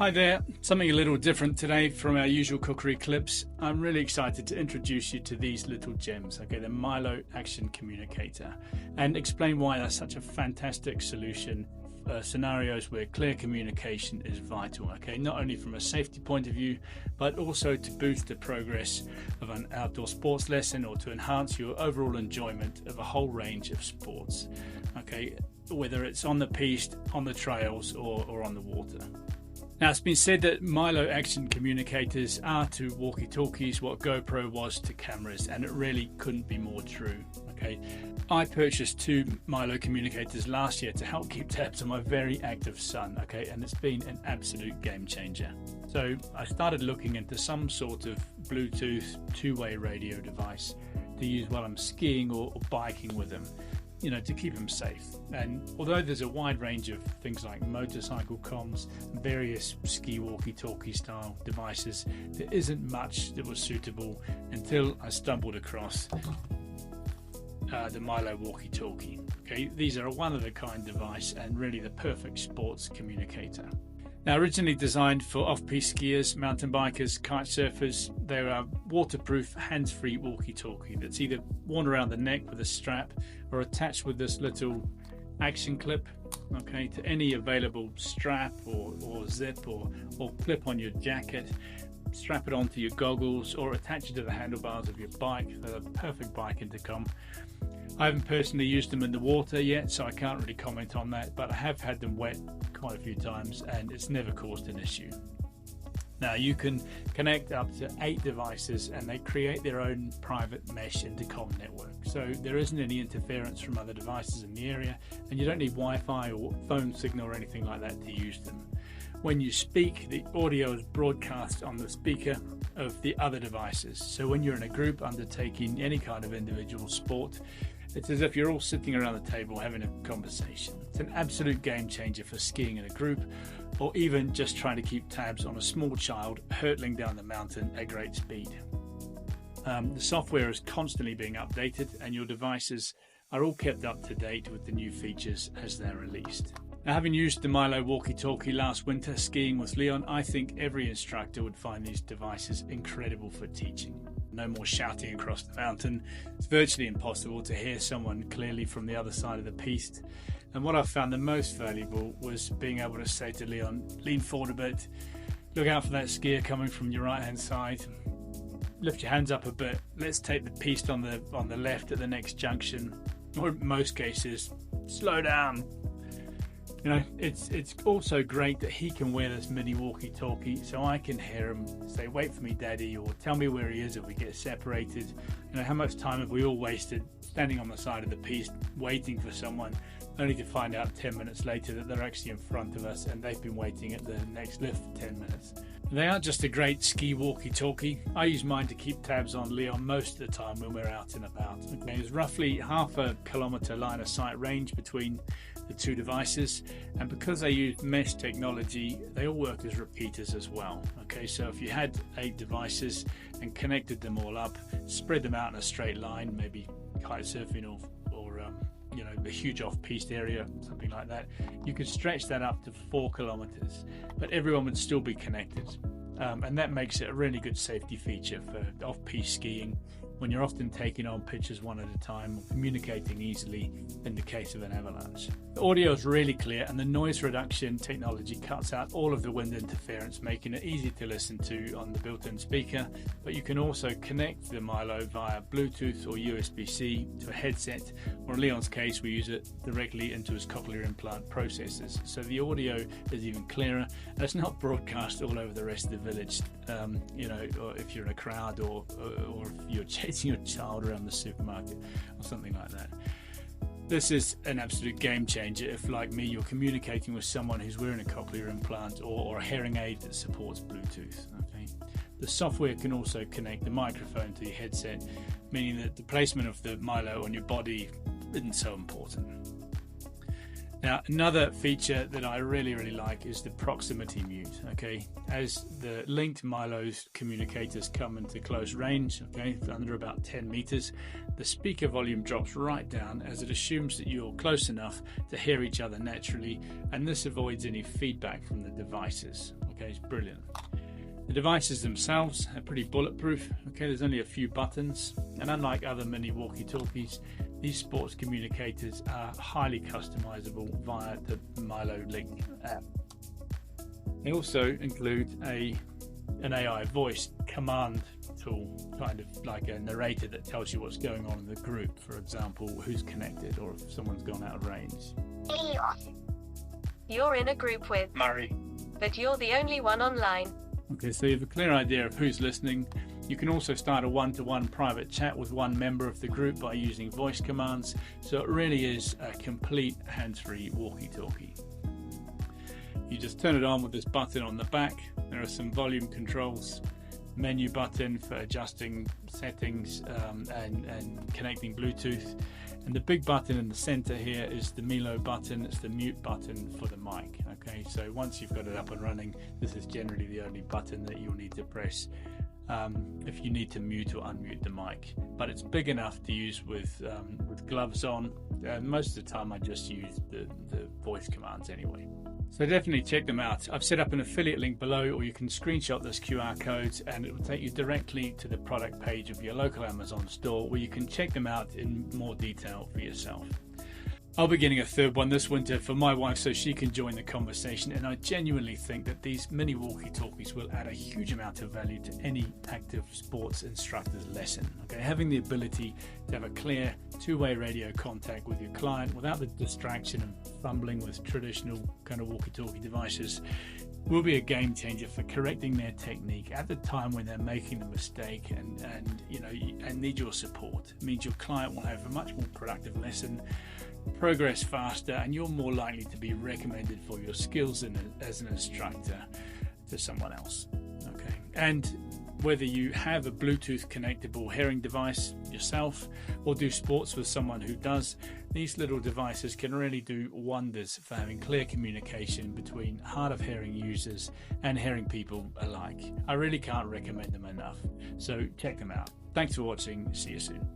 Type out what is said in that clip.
Hi there, something a little different today from our usual cookery clips. I'm really excited to introduce you to these little gems, okay, the Mylo Action Communicator, and explain why that's such a fantastic solution for scenarios where clear communication is vital, okay, not only from a safety point of view, but also to boost the progress of an outdoor sports lesson or to enhance your overall enjoyment of a whole range of sports, okay, whether it's on the piste, on the trails, or on the water. Now, it's been said that Mylo Action Communicators are to walkie-talkies what GoPro was to cameras, and it really couldn't be more true. Okay, I purchased 2 Mylo communicators last year to help keep tabs on my very active son. Okay, and it's been an absolute game changer. So I started looking into some sort of Bluetooth two-way radio device to use while I'm skiing or biking with him, you know, to keep them safe. And although there's a wide range of things like motorcycle comms, various ski walkie-talkie style devices, there isn't much that was suitable until I stumbled across the Mylo walkie-talkie. Okay, these are a one-of-a-kind device and really the perfect sports communicator. Now, originally designed for off-piste skiers, mountain bikers, kite surfers, they're a waterproof, hands-free walkie-talkie that's either worn around the neck with a strap or attached with this little action clip, okay, to any available strap or zip or clip on your jacket. Strap it onto your goggles or attach it to the handlebars of your bike. They're the perfect bike intercom. I haven't personally used them in the water yet, so I can't really comment on that, but I have had them wet quite a few times and it's never caused an issue. Now, you can connect up to 8 devices and they create their own private mesh intercom network. So there isn't any interference from other devices in the area, and you don't need Wi-Fi or phone signal or anything like that to use them. When you speak, the audio is broadcast on the speaker of the other devices. So when you're in a group undertaking any kind of individual sport, it's as if you're all sitting around the table having a conversation. It's an absolute game changer for skiing in a group, or even just trying to keep tabs on a small child hurtling down the mountain at great speed. The software is constantly being updated and your devices are all kept up to date with the new features as they're released. Now, having used the Mylo walkie-talkie last winter skiing with Leon, I think every instructor would find these devices incredible for teaching. No more shouting across the mountain. It's virtually impossible to hear someone clearly from the other side of the piste. And what I found the most valuable was being able to say to Leon, lean forward a bit, look out for that skier coming from your right hand side, lift your hands up a bit, let's take the piste on the left at the next junction, or in most cases, slow down. You know, it's also great that he can wear this mini walkie-talkie so I can hear him say, wait for me, Daddy, or tell me where he is if we get separated. You know, how much time have we all wasted standing on the side of the piste waiting for someone, only to find out 10 minutes later that they're actually in front of us and they've been waiting at the next lift for 10 minutes. They are just a great ski walkie-talkie. I use mine to keep tabs on Leon most of the time when we're out and about. Okay, there's roughly half a kilometre line of sight range between the 2 devices, and because they use mesh technology, they all work as repeaters as well. Okay, so if you had 8 devices and connected them all up, spread them out in a straight line, maybe kite surfing or you know, a huge off-piste area, something like that, you could stretch that up to 4 kilometers, but everyone would still be connected, and that makes it a really good safety feature for off-piste skiing when you're often taking on pictures one at a time or communicating easily in the case of an avalanche. The audio is really clear and the noise reduction technology cuts out all of the wind interference, making it easy to listen to on the built-in speaker, but you can also connect the Mylo via Bluetooth or USB-C to a headset, or in Leon's case we use it directly into his cochlear implant processors, so the audio is even clearer and it's not broadcast all over the rest of the village, you know, or if you're in a crowd or if you're chasing your child around the supermarket or something like that. This is an absolute game changer if, like me, you're communicating with someone who's wearing a cochlear implant or a hearing aid that supports Bluetooth. Okay? The software can also connect the microphone to your headset, meaning that the placement of the Mylo on your body isn't so important. Now, another feature that I really like is the proximity mute. Okay, as the linked Mylo's communicators come into close range, okay, under about 10 meters, the speaker volume drops right down as it assumes that you're close enough to hear each other naturally, and this avoids any feedback from the devices. Okay, it's brilliant. The devices themselves are pretty bulletproof. Okay, there's only a few buttons, and unlike other mini walkie-talkies, these sports communicators are highly customizable via the Milo Link app. They also include an AI voice command tool, kind of like a narrator that tells you what's going on in the group, for example, who's connected or if someone's gone out of range. You're in a group with Murray, but you're the only one online. Okay, so you have a clear idea of who's listening. You can also start a one-to-one private chat with one member of the group by using voice commands. So it really is a complete hands-free walkie-talkie. You just turn it on with this button on the back. There are some volume controls, menu button for adjusting settings and connecting Bluetooth. And the big button in the center here is the Milo button. It's the mute button for the mic. Okay, so once you've got it up and running, this is generally the only button that you'll need to press if you need to mute or unmute the mic. But it's big enough to use with gloves on. Most of the time I just use the voice commands anyway. So definitely check them out. I've set up an affiliate link below, or you can screenshot this QR code and it will take you directly to the product page of your local Amazon store where you can check them out in more detail for yourself. I'll be getting a third one this winter for my wife so she can join the conversation, and I genuinely think that these mini walkie-talkies will add a huge amount of value to any active sports instructor's lesson. Okay, having the ability to have a clear two-way radio contact with your client without the distraction of fumbling with traditional kind of walkie-talkie devices will be a game changer for correcting their technique at the time when they're making the mistake and need your support. It means your client will have a much more productive lesson, progress faster, and you're more likely to be recommended for your skills as an instructor to someone else. Okay, and whether you have a Bluetooth connectable hearing device yourself or do sports with someone who does, these little devices can really do wonders for having clear communication between hard of hearing users and hearing people alike. I really can't recommend them enough, so check them out. Thanks for watching. See you soon.